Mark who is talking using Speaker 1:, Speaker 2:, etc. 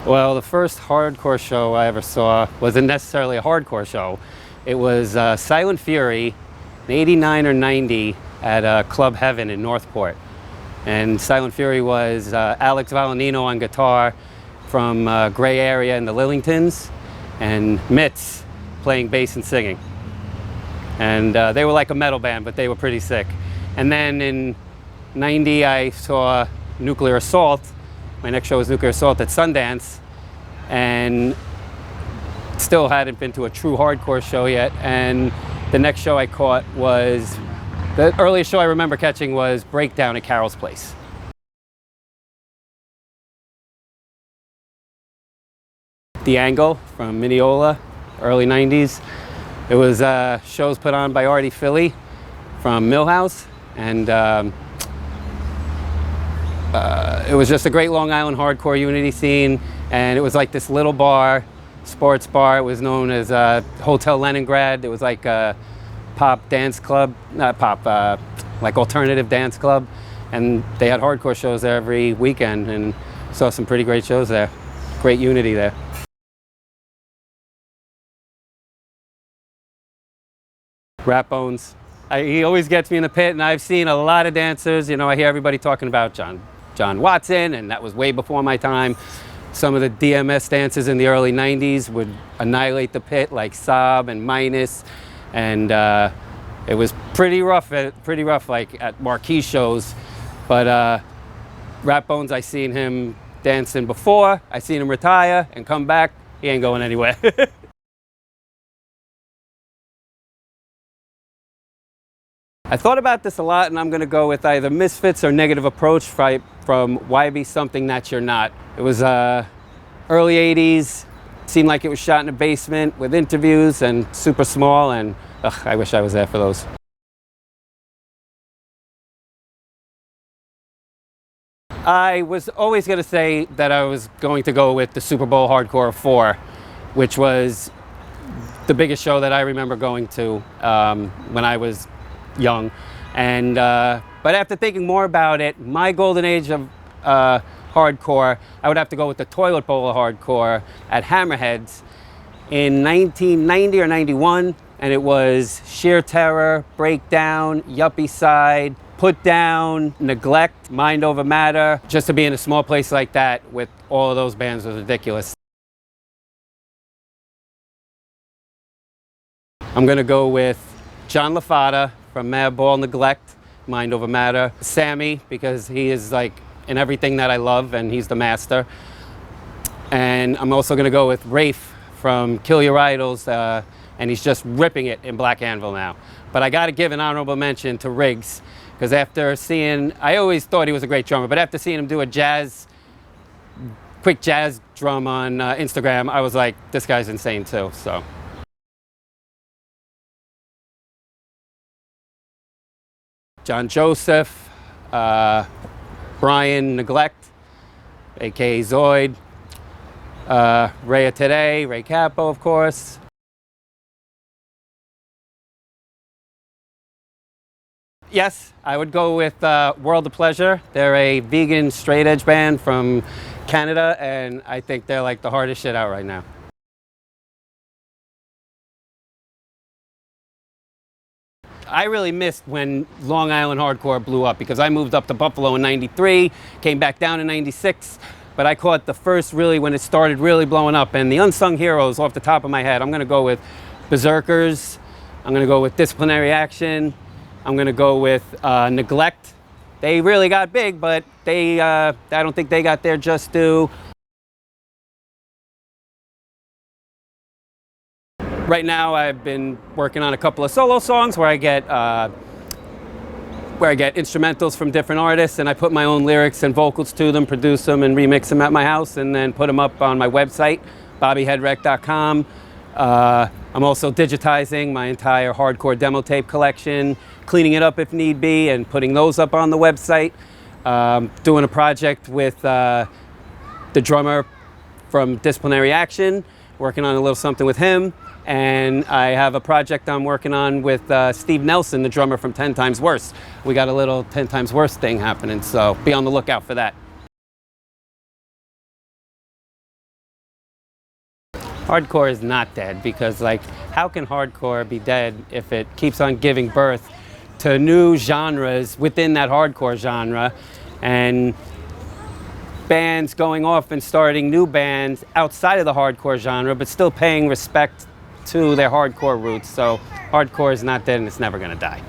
Speaker 1: Well, the first hardcore show I ever saw wasn't necessarily a hardcore show. It was Silent Fury in '89 or '90 at Club Heaven in Northport. And Silent Fury was Alex Valenino on guitar from Gray Area and the Lillingtons, and Mitz playing bass and singing. And they were like a metal band, but they were pretty sick. And then in '90 I saw Nuclear Assault. My next show was Nuclear Assault at Sundance, and still hadn't been to a true hardcore show yet. And the next show I caught was, the earliest show I remember catching was Breakdown at Carol's Place. The Angle from Mineola, early '90s. It was shows put on by Artie Philly from Millhouse, and it was just a great Long Island hardcore unity scene. And it was like this little bar, sports bar. It was known as Hotel Leningrad. It was like a pop dance club, not pop, like alternative dance club. And they had hardcore shows there every weekend, and saw some pretty great shows there. Great unity there. Rat Bones. He always gets me in the pit, and I've seen a lot of dancers. You know, I hear everybody talking about John Watson, and that was way before my time. Some of the DMS dancers in the early '90s would annihilate the pit, like Saab and Minus, and it was pretty rough, like at marquee shows. But Rat Bones, I seen him dancing before. I seen him retire and come back. He ain't going anywhere. I thought about this a lot, and I'm going to go with either Misfits or Negative Approach from Why Be Something That You're Not. It was early '80s, seemed like it was shot in a basement with interviews and super small, and I wish I was there for those. I was always going to say that I was going to go with the Super Bowl Hardcore 4, which was the biggest show that I remember going to when I was young. And but after thinking more about it, my golden age of hardcore, I would have to go with the Toilet Bowl of hardcore at Hammerheads in 1990 or '91, and it was Sheer Terror, Breakdown, Yuppie Side, Put Down, Neglect, Mind Over Matter. Just to be in a small place like that with all of those bands was ridiculous. I'm gonna go with John LaFada from Madball, Neglect, Mind Over Matter. Sammy, because he is like in everything that I love, and he's the master. And I'm also gonna go with Rafe from Kill Your Idols, and he's just ripping it in Black Anvil now. But I gotta give an honorable mention to Riggs, because after seeing, I always thought he was a great drummer, but after seeing him do a quick jazz drum on Instagram, I was like, this guy's insane too, so. John Joseph, Brian Neglect, aka Zoid, Ray of Today, Ray Capo, of course. Yes, I would go with World of Pleasure. They're a vegan straight edge band from Canada, and I think they're like the hardest shit out right now. I really missed when Long Island hardcore blew up, because I moved up to Buffalo in '93, came back down in '96, but I caught the first really when it started really blowing up. And the unsung heroes off the top of my head, I'm gonna go with Berserkers, I'm gonna go with Disciplinary Action, I'm gonna go with Neglect. They really got big, but I don't think they got their just due. Right now, I've been working on a couple of solo songs where I get instrumentals from different artists, and I put my own lyrics and vocals to them, produce them, and remix them at my house, and then put them up on my website, bobbyheadwrek.com. I'm also digitizing my entire hardcore demo tape collection, cleaning it up if need be, and putting those up on the website. Doing a project with the drummer from Disciplinary Action, working on a little something with him. And I have a project I'm working on with Steve Nelson, the drummer from 10 Times Worse. We got a little 10 Times Worse thing happening, so be on the lookout for that. Hardcore is not dead, because like, how can hardcore be dead if it keeps on giving birth to new genres within that hardcore genre, and bands going off and starting new bands outside of the hardcore genre, but still paying respect to their hardcore roots. So hardcore is not dead, and it's never going to die.